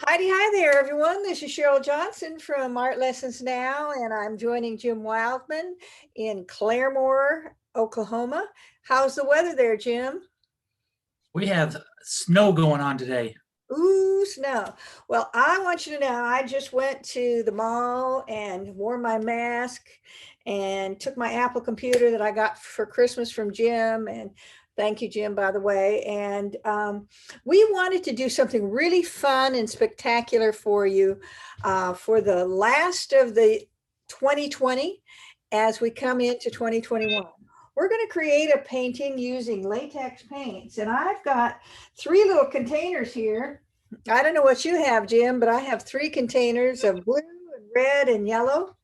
Hi there, everyone. This is Cheryl Johnson from Art Lessons Now, and I'm joining Jim Wildman in Claremore, Oklahoma. How's the weather there, Jim? We have snow going on today. Ooh, snow. Well, I want you to know I just went to the mall and wore my mask and took my Apple computer that I got for Christmas from Jim. And thank you, Jim, by the way. And we wanted to do something really fun and spectacular for you for the last of the 2020 as we come into 2021. We're going to create a painting using latex paints. And I've got three little containers here. I don't know what you have, Jim, but I have three containers of blue and red and yellow.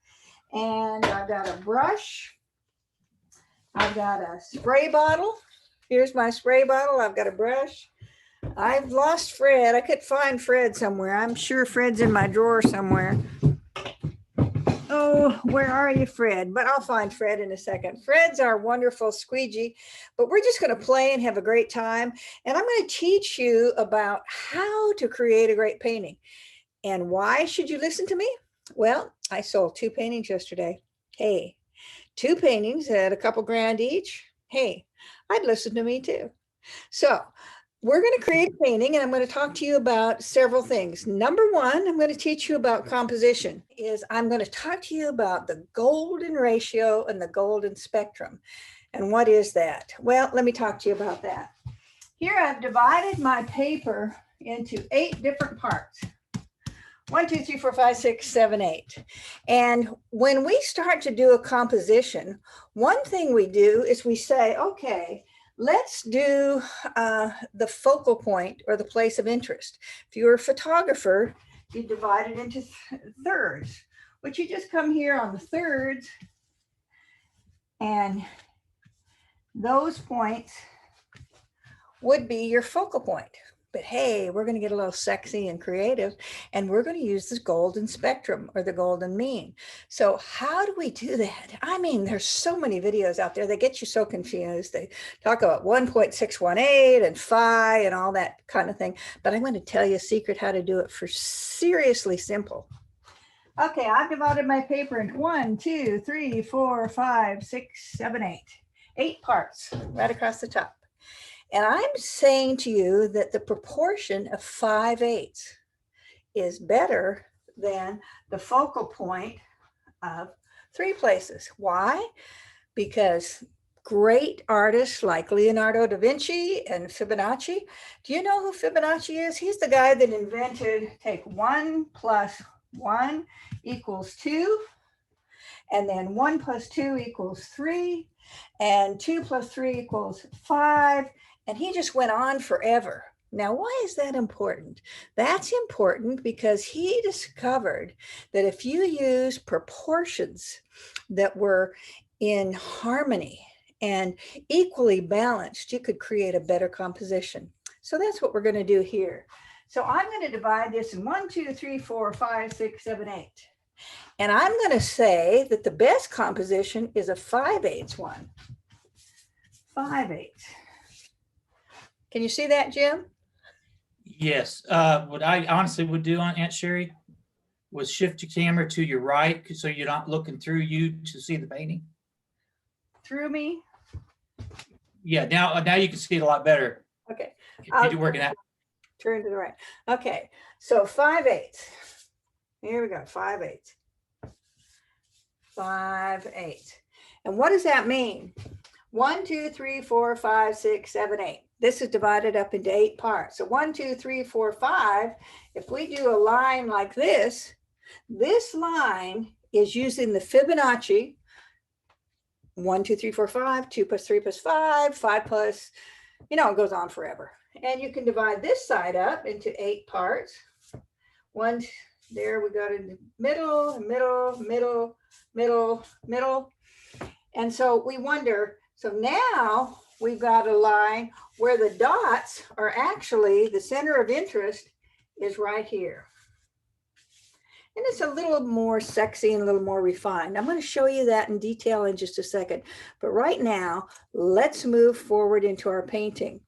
And I've got a brush. I've got a spray bottle. Here's my spray bottle. I've got a brush. I've lost Fred. I could find Fred somewhere. I'm sure Fred's in my drawer somewhere. Oh, where are you, Fred? But I'll find Fred in a second. Fred's our wonderful squeegee, but we're just going to play and have a great time. And I'm going to teach you about how to create a great painting. And why should you listen to me? Well, I sold two paintings yesterday. Hey, two paintings at a couple grand each. Hey, I'd listen to me too. So we're going to create a painting, and I'm going to talk to you about several things. Number one, I'm going to teach you about composition. I'm going to talk to you about the golden ratio and the golden spectrum. And what is that? Well, let me talk to you about that. Here I've divided my paper into 8 different parts. 1, 2, 3, 4, 5, 6, 7, 8. And when we start to do a composition, one thing we do is we say, okay, let's do the focal point or the place of interest. If you're a photographer, you divide it into thirds, which you just come here on the thirds, and those points would be your focal point. But hey, we're going to get a little sexy and creative, and we're going to use this golden spectrum or the golden mean. So how do we do that? I mean, there's so many videos out there that get you so confused. They talk about 1.618 and phi and all that kind of thing. But I'm going to tell you a secret how to do it for seriously simple. Okay, I've divided my paper into 1, 2, 3, 4, 5, 6, 7, 8. 8 parts right across the top. And I'm saying to you that the proportion of 5/8 is better than the focal point of 3 places. Why? Because great artists like Leonardo da Vinci and Fibonacci. Do you know who Fibonacci is? He's the guy that invented take 1 plus 1 equals 2, and then 1 plus 2 equals 3, and 2 plus 3 equals 5. And he just went on forever. Now, why is that important? That's important because he discovered that if you use proportions that were in harmony and equally balanced, you could create a better composition. So that's what we're going to do here. So I'm going to divide this in 1, 2, 3, 4, 5, 6, 7, 8. And I'm going to say that the best composition is a 5/8 one. 5/8. Can you see that, Jim? Yes. What I honestly would do on Aunt Sherry was shift your camera to your right so you're not looking through you to see the painting. Through me? Yeah, now you can see it a lot better. Okay. If you're working out. Turn to the right. Okay. So 5/8. Here we go. 5/8. 5/8. And what does that mean? 1, 2, 3, 4, 5, 6, 7, 8. This is divided up into 8 parts. So 1, 2, 3, 4, 5. If we do a line like this line is using the Fibonacci. 1, 2, 3, 4, 5, 2 plus 3 plus 5, 5 plus, it goes on forever. And you can divide this side up into 8 parts. One, there we go to the middle, middle, middle, middle, middle. And so we wonder, so now we've got a line where the dots are actually the center of interest is right here. And it's a little more sexy and a little more refined. I'm going to show you that in detail in just a second. But right now, let's move forward into our painting.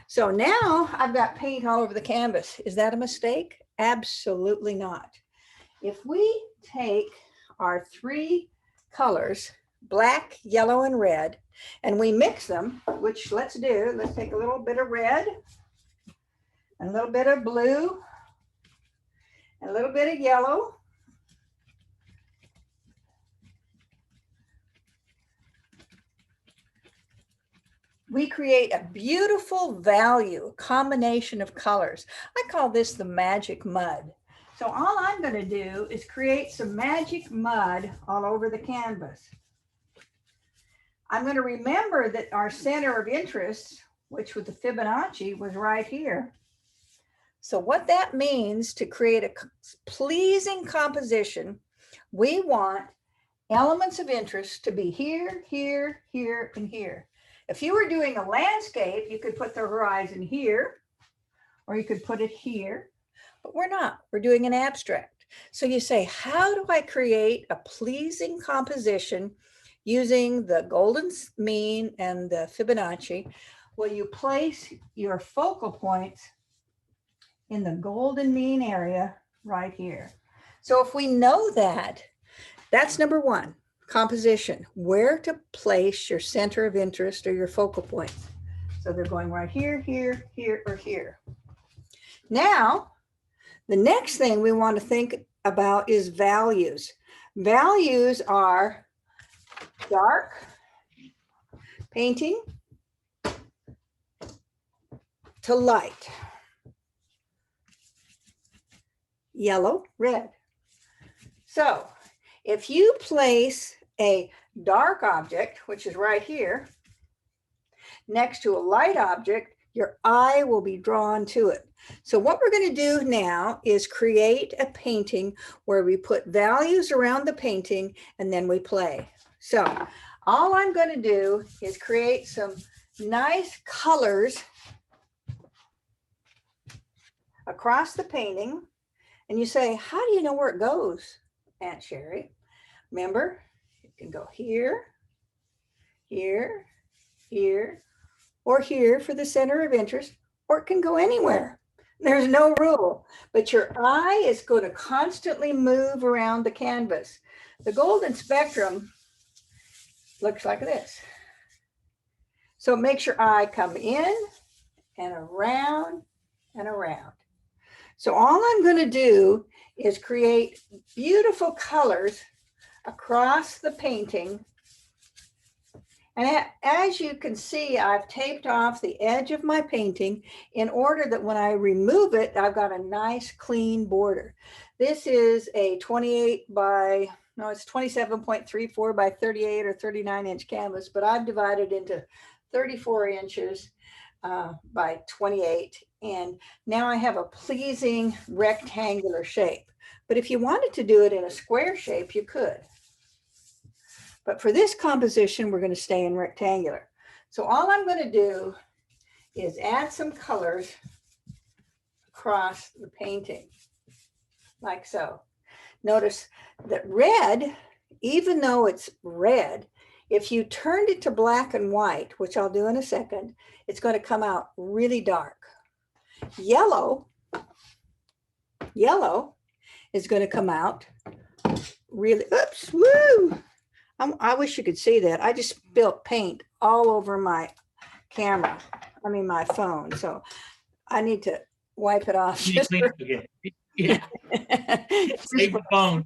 So now I've got paint all over the canvas. Is that a mistake? Absolutely not. If we take our three colors, black, yellow, and red, and we mix them, which let's do, let's take a little bit of red, and a little bit of blue, and a little bit of yellow. We create a beautiful value, a combination of colors. I call this the magic mud. So all I'm going to do is create some magic mud all over the canvas. I'm going to remember that our center of interest, which with the Fibonacci, was right here. So what that means to create a pleasing composition, we want elements of interest to be here, here, here, and here. If you were doing a landscape, you could put the horizon here, or you could put it here, but we're not. We're doing an abstract. So you say, how do I create a pleasing composition using the golden mean and the Fibonacci? Well, you place your focal points in the golden mean area right here. So if we know that, that's number one. Composition, where to place your center of interest or your focal points. So they're going right here, here, here, or here. Now, the next thing we want to think about is values. Values are dark painting to light, yellow, red. So if you place a dark object, which is right here, next to a light object, your eye will be drawn to it. So what we're going to do now is create a painting where we put values around the painting and then we play. So all I'm going to do is create some nice colors across the painting. And you say, how do you know where it goes, Aunt Sherry? Remember, it can go here, here, here, or here for the center of interest, or it can go anywhere. There's no rule, but your eye is going to constantly move around the canvas. The golden spectrum looks like this. So it makes your eye come in and around and around. So all I'm going to do is create beautiful colors across the painting. And as you can see, I've taped off the edge of my painting in order that when I remove it, I've got a nice clean border. This is a 27.34 by 38 or 39 inch canvas, but I've divided into 34 inches by 28. And now I have a pleasing rectangular shape. But if you wanted to do it in a square shape, you could. But for this composition, we're going to stay in rectangular. So all I'm going to do is add some colors across the painting, like so. Notice that red, even though it's red, if you turned it to black and white, which I'll do in a second, it's going to come out really dark. Yellow is going to come out really, oops, woo! I wish you could see that. I just spilled paint all over my camera, my phone. So I need to wipe it off. Yeah. Save the phone.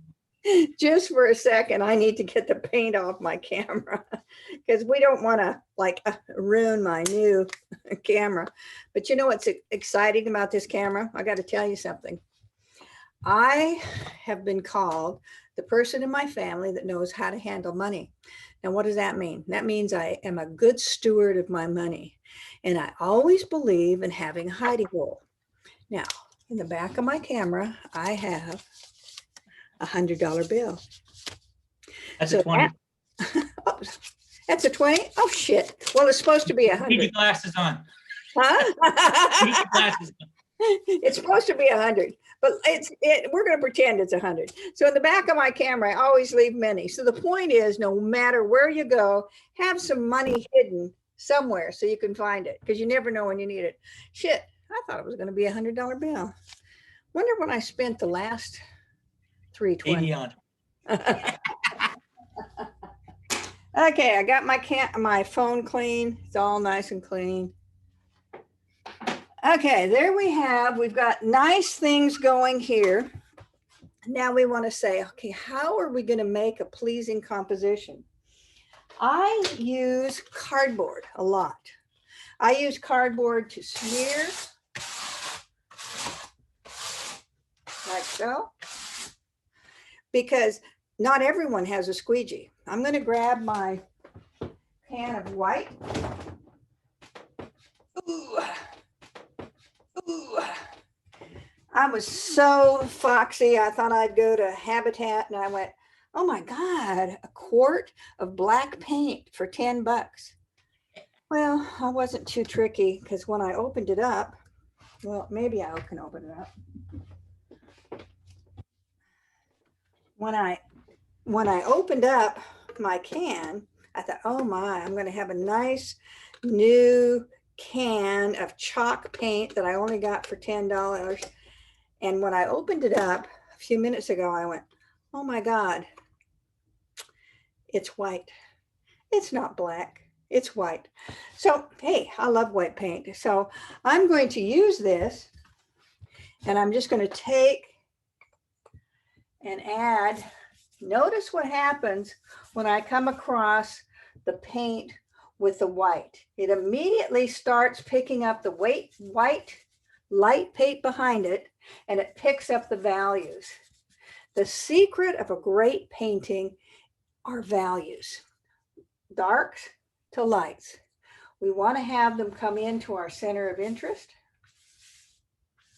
Just for a second, I need to get the paint off my camera because we don't want to ruin my new camera. But you know what's exciting about this camera? I got to tell you something. I have been called the person in my family that knows how to handle money. Now, what does that mean? That means I am a good steward of my money. And I always believe in having a hidey hole. Now, in the back of my camera, I have $100 bill. That's a 20. That's a 20? Oh, shit. Well, it's supposed to be 100. Keep your glasses on. Huh? Keep your glasses on. It's supposed to be 100, but we're going to pretend it's 100. So in the back of my camera, I always leave many. So the point is, no matter where you go, have some money hidden somewhere so you can find it, because you never know when you need it. Shit, I thought it was going to be $100 bill. Wonder when I spent the last 320. 80 on. Okay, I got my phone clean. It's all nice and clean. Okay, there we've got nice things going here. Now we want to say, okay, how are we going to make a pleasing composition? I use cardboard a lot. I use cardboard to smear, like so, because not everyone has a squeegee. I'm going to grab my can of white. Ooh. Ooh. I was so foxy. I thought I'd go to Habitat, and I went, oh my God, a quart of black paint for 10 bucks. Well, I wasn't too tricky, because when I opened it up, well, maybe I can open it up. When I opened up my can, I thought, oh my, I'm going to have a nice new can of chalk paint that I only got for $10. And when I opened it up a few minutes ago, I went, oh my God, it's white. It's not black, it's white. So, hey, I love white paint. So I'm going to use this, and I'm just going to take and add. Notice what happens when I come across the paint with the white. It immediately starts picking up the white light paint behind it, and it picks up the values. The secret of a great painting are values, darks to lights. We want to have them come into our center of interest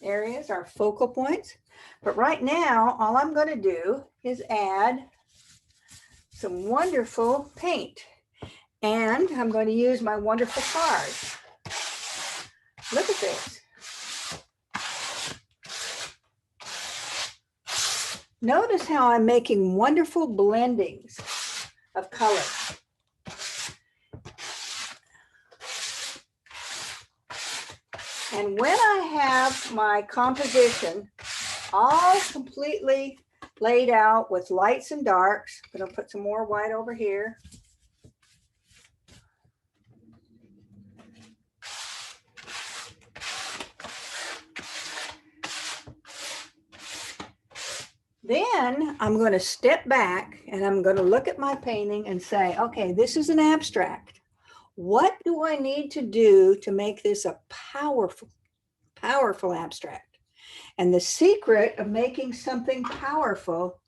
areas, our focal points. But right now, all I'm going to do is add some wonderful paint. And I'm going to use my wonderful cards. Look at this. Notice how I'm making wonderful blendings of color. And when I have my composition all completely laid out with lights and darks, I'm going to put some more white over here. Then I'm going to step back, and I'm going to look at my painting and say, okay, this is an abstract. What do I need to do to make this a powerful abstract? And the secret of making something powerful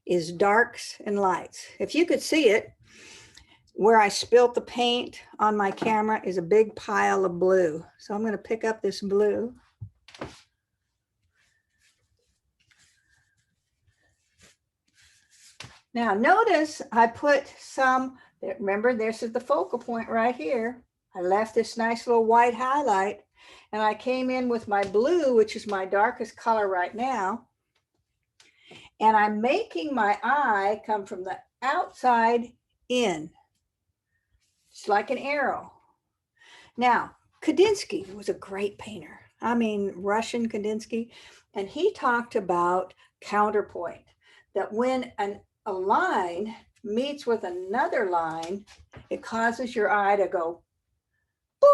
is darks and lights. If you could see it, where I spilt the paint on my camera is a big pile of blue. So I'm going to pick up this blue. Now notice I put some, remember this is the focal point right here. I left this nice little white highlight, and I came in with my blue, which is my darkest color right now. And I'm making my eye come from the outside in. It's like an arrow. Now, Kandinsky was a great painter. I mean, Russian Kandinsky. And he talked about counterpoint, that when a line meets with another line, it causes your eye to go boom,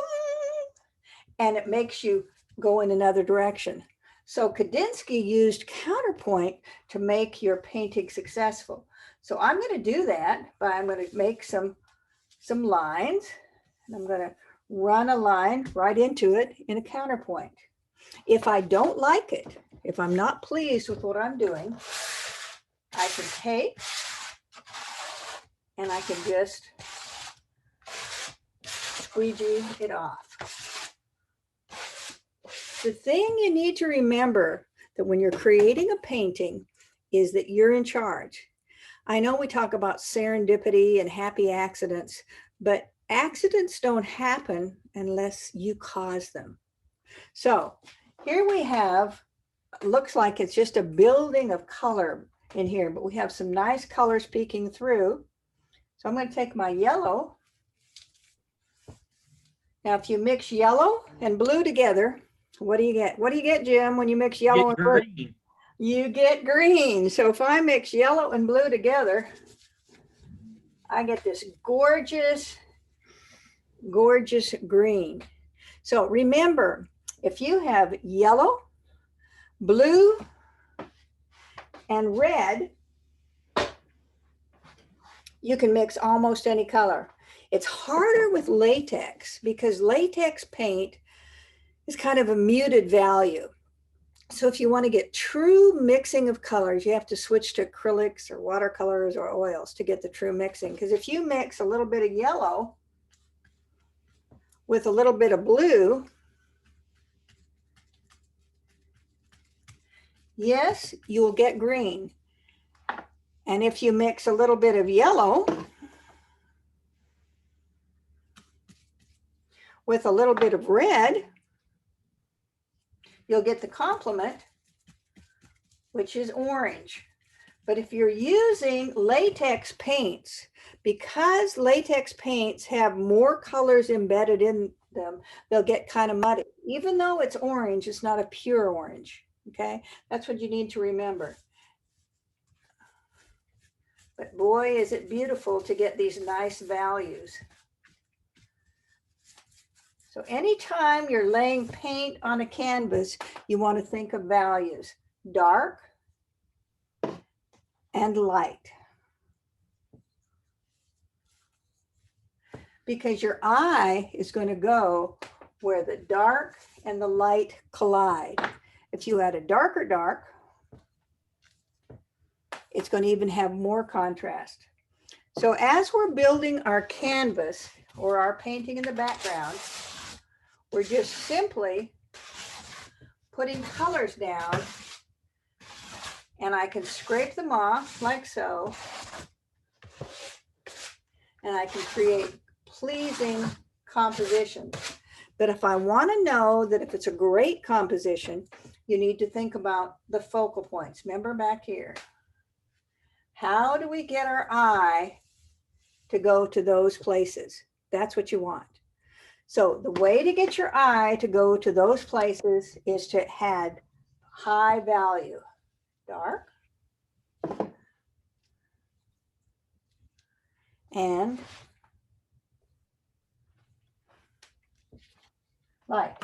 and it makes you go in another direction. So Kandinsky used counterpoint to make your painting successful. So I'm going to do that, but I'm going to make some lines, and I'm going to run a line right into it in a counterpoint. If I don't like it, if I'm not pleased with what I'm doing, I can take and I can just squeegee it off. The thing you need to remember that when you're creating a painting is that you're in charge. I know we talk about serendipity and happy accidents, but accidents don't happen unless you cause them. So here we have, looks like it's just a building of color in here, but we have some nice colors peeking through. So I'm going to take my yellow. Now, if you mix yellow and blue together, What do you get? What do you get, Jim, when you mix You yellow get and blue? green. You get green. So if I mix yellow and blue together, I get this gorgeous, gorgeous green. So remember, if you have yellow, blue, and red, you can mix almost any color. It's harder with latex because latex paint is kind of a muted value. So if you want to get true mixing of colors, you have to switch to acrylics or watercolors or oils to get the true mixing. Because if you mix a little bit of yellow with a little bit of blue, yes, you'll get green. And if you mix a little bit of yellow with a little bit of red, you'll get the complement, which is orange. But if you're using latex paints, because latex paints have more colors embedded in them, they'll get kind of muddy. Even though it's orange, it's not a pure orange, okay? That's what you need to remember. But boy, is it beautiful to get these nice values. So anytime you're laying paint on a canvas, you want to think of values: dark and light. Because your eye is going to go where the dark and the light collide. If you add a darker dark, it's going to even have more contrast. So as we're building our canvas or our painting in the background, we're just simply putting colors down, and I can scrape them off like so, and I can create pleasing compositions. But if I want to know that if it's a great composition, you need to think about the focal points. Remember back here. How do we get our eye to go to those places? That's what you want. So the way to get your eye to go to those places is to add high value. Dark and light.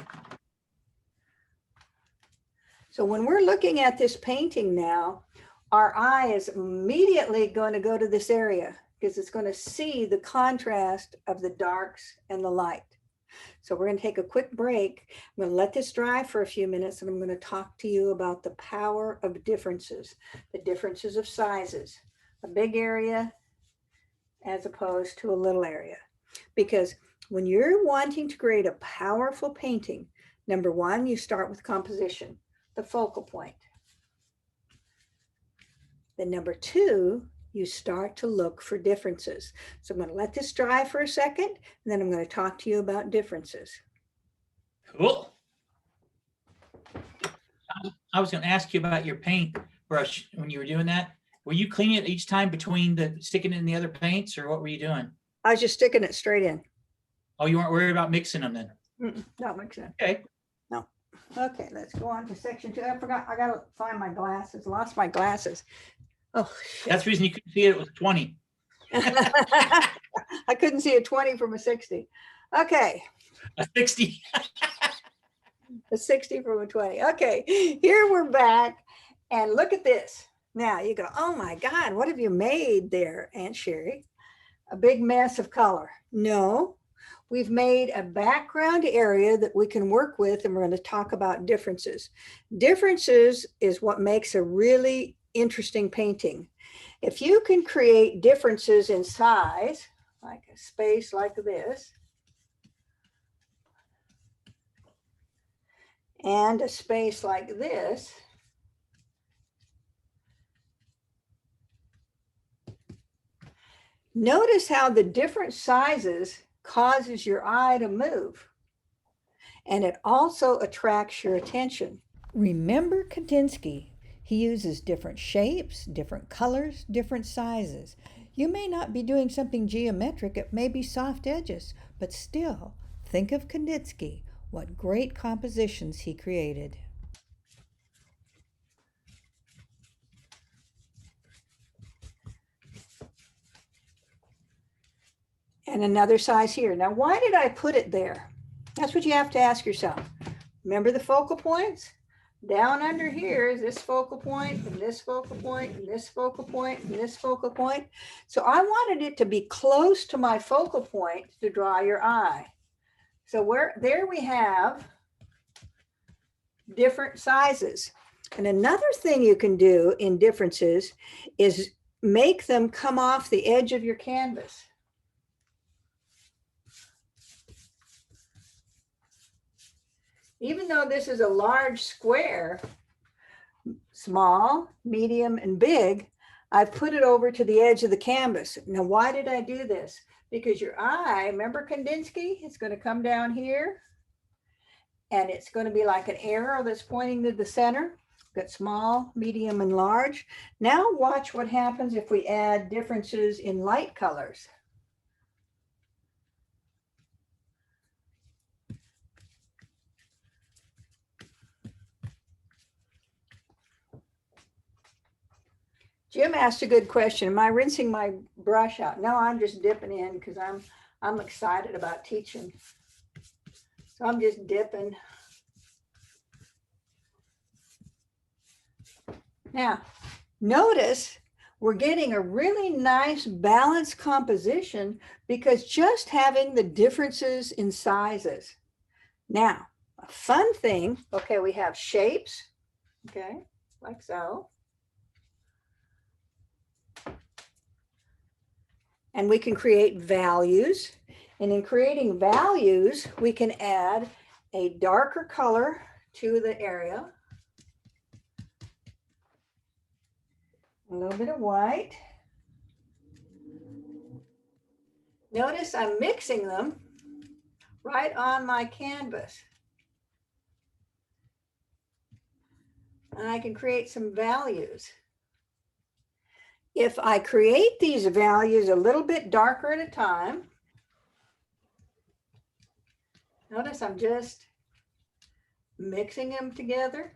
So when we're looking at this painting now, our eye is immediately going to go to this area because it's going to see the contrast of the darks and the light. So we're going to take a quick break. I'm going to let this dry for a few minutes, and I'm going to talk to you about the power of differences, the differences of sizes, a big area as opposed to a little area. Because when you're wanting to create a powerful painting, number one, you start with composition, the focal point. Then number two, you start to look for differences. So I'm going to let this dry for a second, and then I'm going to talk to you about differences. Cool. I was going to ask you about your paint brush when you were doing that. Were you cleaning it each time between sticking it in the other paints, or what were you doing? I was just sticking it straight in. Oh, you weren't worried about mixing them then? Not mixing it. Okay. No. Okay, let's go on to section 2. I forgot, I got to find my glasses. Lost my glasses. Oh, shit. That's the reason you couldn't see it was 20. I couldn't see a 20 from a 60. Okay. A 60. A 60 from a 20. Okay, here we're back. And look at this. Now you go, oh my God, what have you made there, Aunt Sherry? A big mess of color. No, we've made a background area that we can work with, and we're going to talk about differences. Differences is what makes a really interesting painting. If you can create differences in size, like a space like this, and a space like this, notice how the different sizes causes your eye to move, and it also attracts your attention. Remember Kandinsky. He uses different shapes, different colors, different sizes. You may not be doing something geometric, it may be soft edges, but still, think of Kandinsky. what great compositions he created. And another size here. Now, why did I put it there? That's what you have to ask yourself. Remember the focal points? Down under here is this focal point, and this focal point, and this focal point, and this focal point. So I wanted it to be close to my focal point to draw your eye. So there we have different sizes. And another thing you can do in differences is make them come off the edge of your canvas. Even though this is a large square, small, medium, and big, I've put it over to the edge of the canvas. Now, why did I do this? Because your eye, remember Kandinsky? It's going to come down here, and it's going to be like an arrow that's pointing to the center. Got small, medium, and large. Now watch what happens if we add differences in light colors. Jim asked a good question. Am I rinsing my brush out? No, I'm just dipping in because I'm excited about teaching. So I'm just dipping. Now, notice we're getting a really nice balanced composition because just having the differences in sizes. Now, a fun thing, okay, we have shapes, okay, like so. And we can create values. And in creating values, we can add a darker color to the area. A little bit of white. Notice I'm mixing them right on my canvas. And I can create some values. If I create these values a little bit darker at a time, notice I'm just mixing them together.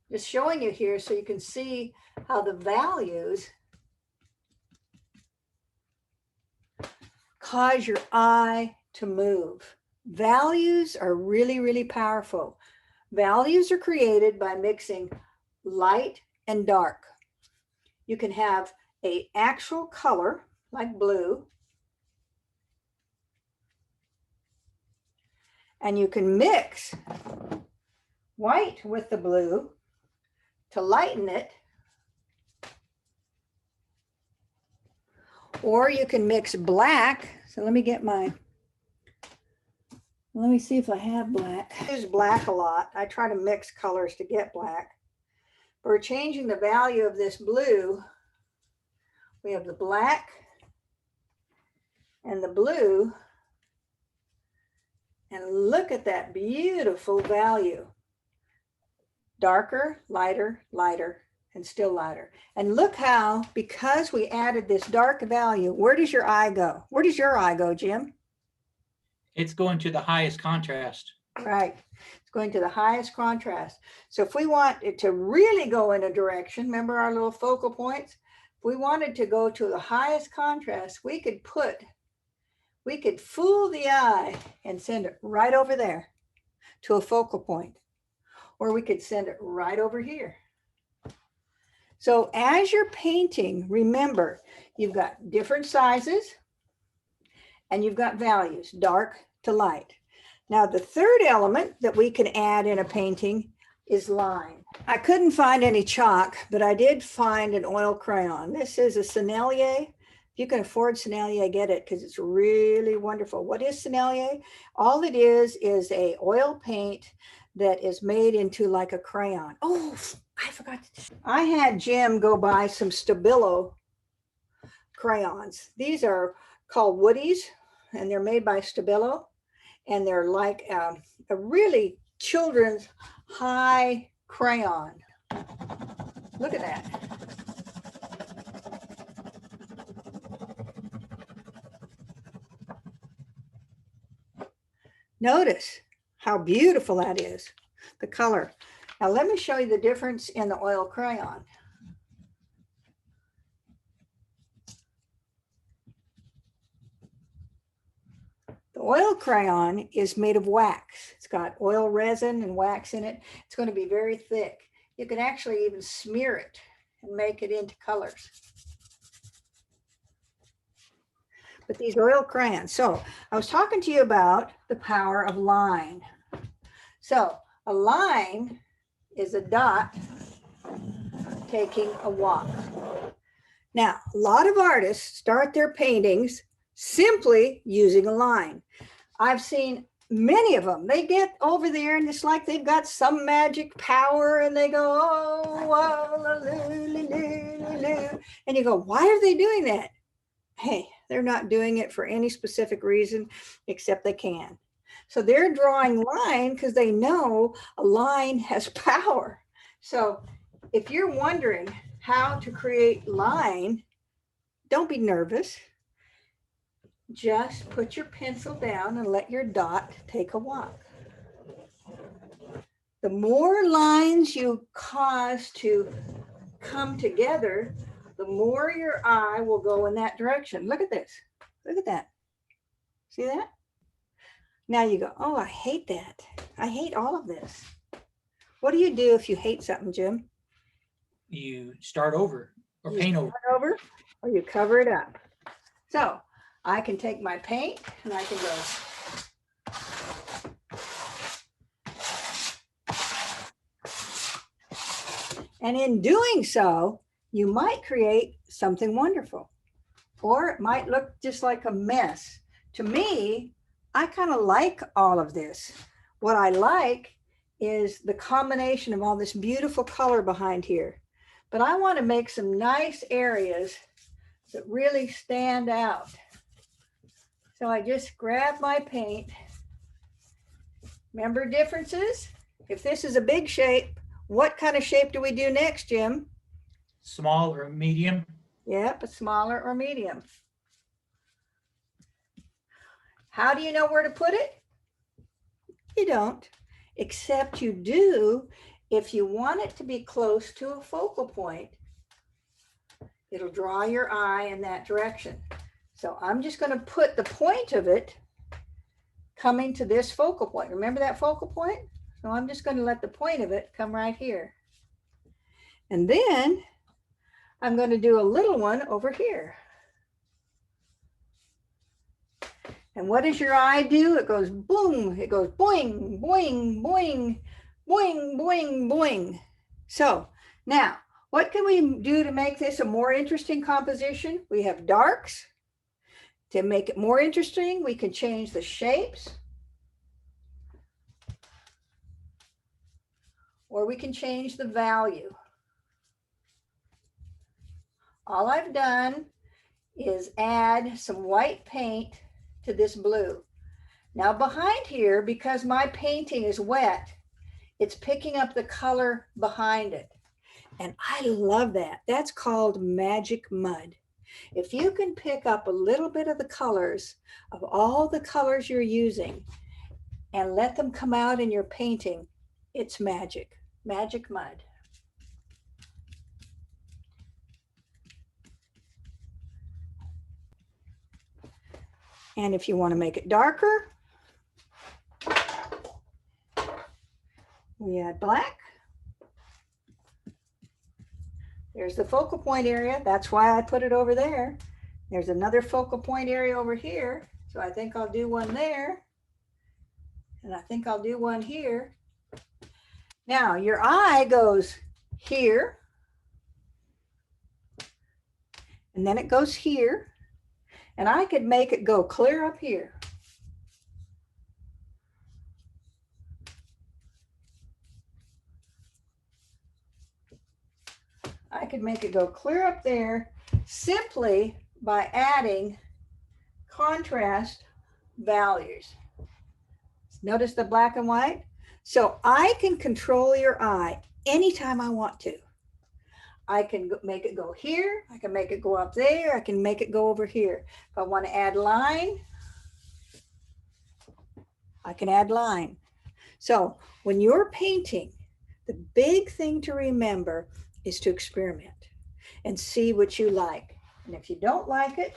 Just showing you here so you can see how the values cause your eye to move. Values are really, really powerful. Values are created by mixing light and dark. You can have an actual color like blue, and you can mix white with the blue to lighten it, or you can mix black. So let me see if I have black. I use black a lot. I try to mix colors to get black. We're changing the value of this blue. We have the black and the blue. And look at that beautiful value. Darker, lighter, lighter, and still lighter. And look how, because we added this dark value, where does your eye go? Where does your eye go, Jim? It's going to the highest contrast. Right. It's going to the highest contrast. So if we want it to really go in a direction, remember our little focal points? If we wanted to go to the highest contrast, we could fool the eye and send it right over there to a focal point. Or we could send it right over here. So as you're painting, remember, you've got different sizes and you've got values, dark to light. Now, the third element that we can add in a painting is line. I couldn't find any chalk, but I did find an oil crayon. This is a Sennelier. If you can afford Sennelier, get it because it's really wonderful. What is Sennelier? All it is a oil paint that is made into like a crayon. Oh, I forgot. I had Jim go buy some Stabilo crayons. These are called Woodies, and they're made by Stabilo. And they're like a really children's high crayon. Look at that. Notice how beautiful that is, the color. Now let me show you the difference in the oil crayon. The oil crayon is made of wax. It's got oil resin and wax in it. It's going to be very thick. You can actually even smear it and make it into colors. But these oil crayons. So I was talking to you about the power of line. So a line is a dot taking a walk. Now, a lot of artists start their paintings simply using a line. I've seen many of them. They get over there and it's like they've got some magic power and they go, oh, and you go, why are they doing that? Hey, they're not doing it for any specific reason except they can. So they're drawing line because they know a line has power. So if you're wondering how to create line, don't be nervous. Just put your pencil down and let your dot take a walk. The more lines you cause to come together, the more your eye will go in that direction. Look at this. Look at that. See that? Now you go, oh, I hate that. I hate all of this. What do you do if you hate something, Jim? You start over or paint over. Start over or you cover it up. So I can take my paint and I can go. And in doing so, you might create something wonderful, or it might look just like a mess. To me, I kind of like all of this. What I like is the combination of all this beautiful color behind here. But I want to make some nice areas that really stand out. So I just grab my paint. Remember differences? If this is a big shape, what kind of shape do we do next, Jim? Small or medium? Yep, a smaller or medium. How do you know where to put it? You don't, except you do if you want it to be close to a focal point. It'll draw your eye in that direction. So I'm just going to put the point of it coming to this focal point. Remember that focal point? So I'm just going to let the point of it come right here. And then I'm going to do a little one over here. And what does your eye do? It goes boom, it goes boing, boing, boing, boing, boing, boing. So now, what can we do to make this a more interesting composition? We have darks. To make it more interesting, we can change the shapes. Or we can change the value. All I've done is add some white paint to this blue. Now behind here, because my painting is wet, it's picking up the color behind it. And I love that. That's called magic mud. If you can pick up a little bit of the colors of all the colors you're using and let them come out in your painting, it's magic, magic mud. And if you want to make it darker, we add black. There's the focal point area. That's why I put it over there. There's another focal point area over here. So I think I'll do one there. And I think I'll do one here. Now your eye goes here. And then it goes here. And I could make it go clear up here. I could make it go clear up there simply by adding contrast values. Notice the black and white? So I can control your eye anytime I want to. I can make it go here. I can make it go up there. I can make it go over here. If I want to add line, I can add line. So when you're painting, the big thing to remember is to experiment and see what you like. And if you don't like it,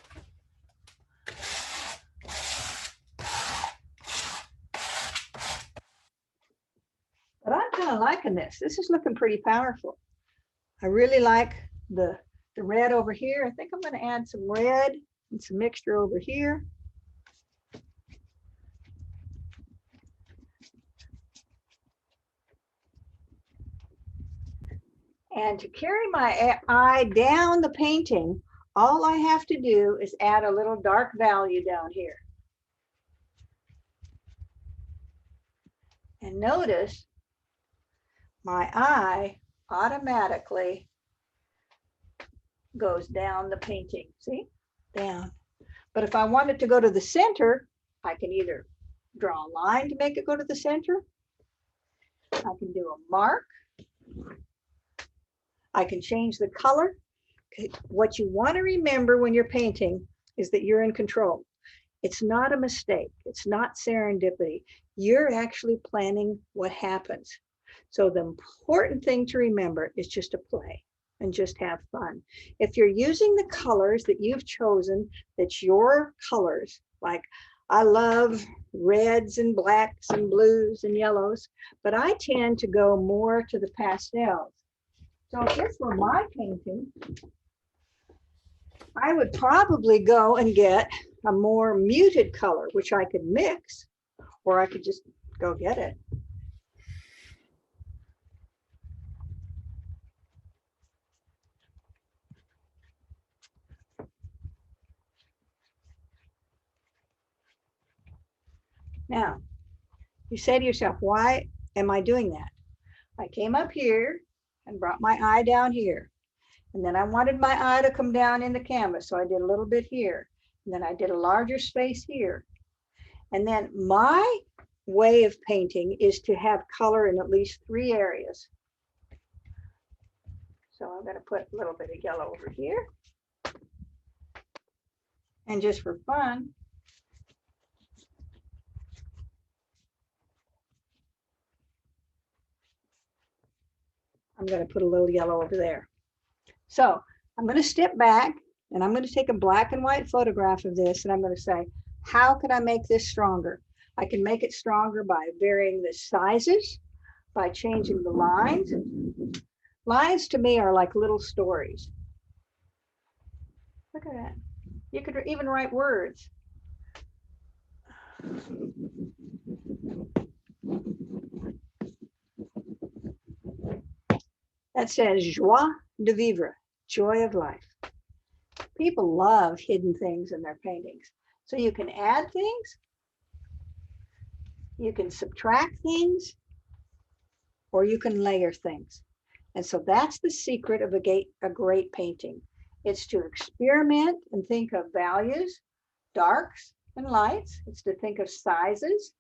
but I'm kind of liking this. This is looking pretty powerful. I really like the red over here. I think I'm going to add some red and some mixture over here. And to carry my eye down the painting, all I have to do is add a little dark value down here. And notice my eye automatically goes down the painting. See? Down. But if I want it to go to the center, I can either draw a line to make it go to the center. I can do a mark. I can change the color. What you want to remember when you're painting is that you're in control. It's not a mistake. It's not serendipity. You're actually planning what happens. So the important thing to remember is just to play and just have fun. If you're using the colors that you've chosen, that's your colors, like I love reds and blacks and blues and yellows, but I tend to go more to the pastels. So if this were my painting, I would probably go and get a more muted color, which I could mix, or I could just go get it. Now, you say to yourself, why am I doing that? I came up here and brought my eye down here. And then I wanted my eye to come down in the canvas. So I did a little bit here. And then I did a larger space here. And then my way of painting is to have color in at least 3 areas. So I'm going to put a little bit of yellow over here. And just for fun, I'm going to put a little yellow over there. So I'm going to step back and I'm going to take a black and white photograph of this. And I'm going to say, how can I make this stronger? I can make it stronger by varying the sizes, by changing the lines. Lines to me are like little stories. Look at that. You could even write words. That says joie de vivre, joy of life. People love hidden things in their paintings. So you can add things, you can subtract things, or you can layer things. And so that's the secret of a great painting. It's to experiment and think of values, darks and lights. It's to think of sizes.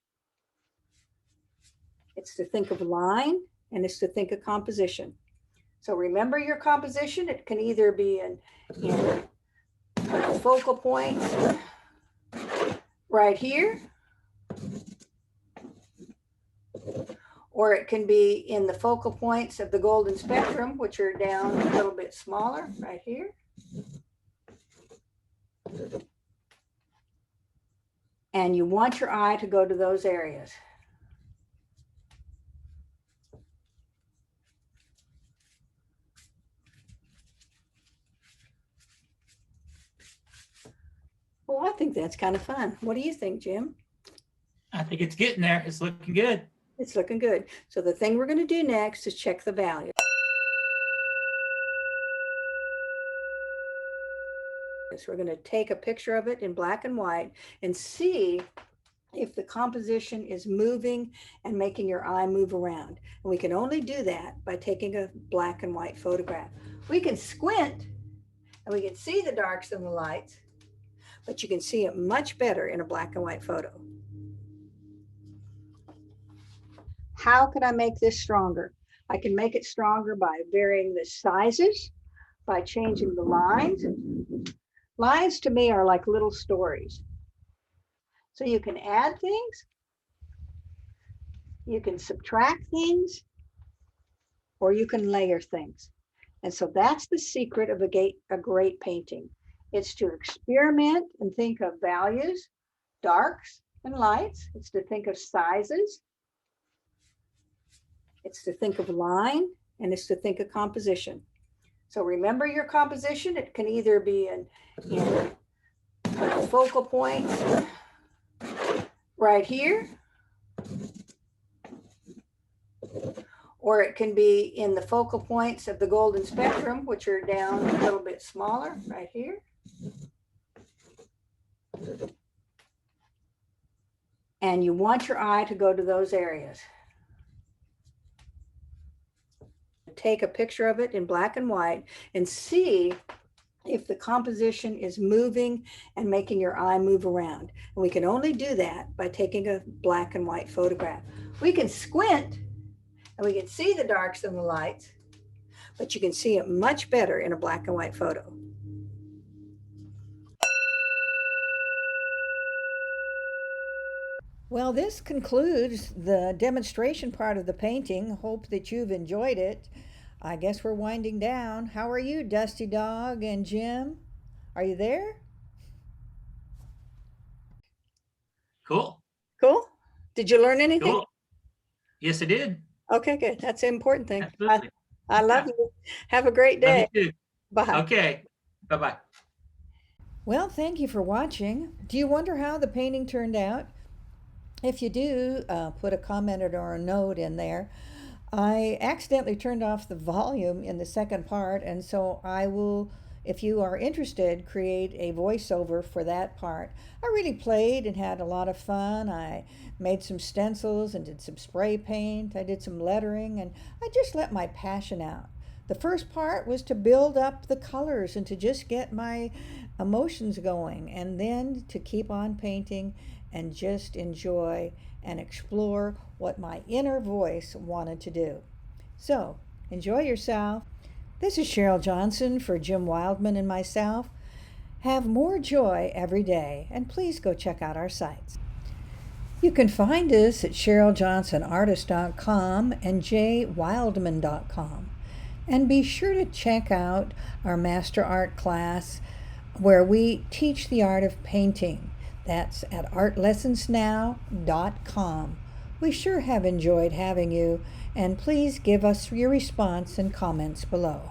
It's to think of line, and it's to think of composition. So remember your composition. It can either be in focal point right here, or it can be in the focal points of the golden spectrum, which are down a little bit smaller right here. And you want your eye to go to those areas. Well, I think that's kind of fun. What do you think, Jim? I think it's getting there. It's looking good. It's looking good. So the thing we're going to do next is check the value. So we're going to take a picture of it in black and white and see if the composition is moving and making your eye move around. And we can only do that by taking a black and white photograph. We can squint and we can see the darks and the lights, but you can see it much better in a black and white photo. How can I make this stronger? I can make it stronger by varying the sizes, by changing the lines. Lines to me are like little stories. So you can add things, You can subtract things or you can layer things. And so that's the secret of a great painting. It's to experiment and think of values, darks and lights. It's to think of sizes. It's to think of line, and it's to think of composition. So remember your composition. It can either be in focal point right here, or it can be in the focal points of the golden spectrum, which are down a little bit smaller right here. And you want your eye to go to those areas. Take a picture of it in black and white and see if the composition is moving and making your eye move around. And we can only do that by taking a black and white photograph. We can squint and we can see the darks and the lights, but you can see it much better in a black and white photo. Well, this concludes the demonstration part of the painting. Hope that you've enjoyed it. I guess we're winding down. How are you, Dusty Dog and Jim? Are you there? Cool. Cool. Did you learn anything? Cool. Yes, I did. Okay, good. That's the important thing. Absolutely. I love you. Have a great day. Love you too. Bye. Okay. Bye-bye. Well, thank you for watching. Do you wonder how the painting turned out? If you do, put a comment or a note in there. I accidentally turned off the volume in the second part, and so I will, if you are interested, create a voiceover for that part. I really played and had a lot of fun. I made some stencils and did some spray paint. I did some lettering, and I just let my passion out. The first part was to build up the colors and to just get my emotions going, and then to keep on painting and just enjoy and explore what my inner voice wanted to do. So, enjoy yourself. This is Cheryl Johnson for Jim Wildman and myself. Have more joy every day, and please go check out our sites. You can find us at CherylJohnsonArtist.com and jwildman.com. And be sure to check out our Master Art class where we teach the art of painting. That's at artlessonsnow.com. We sure have enjoyed having you, and please give us your response and comments below.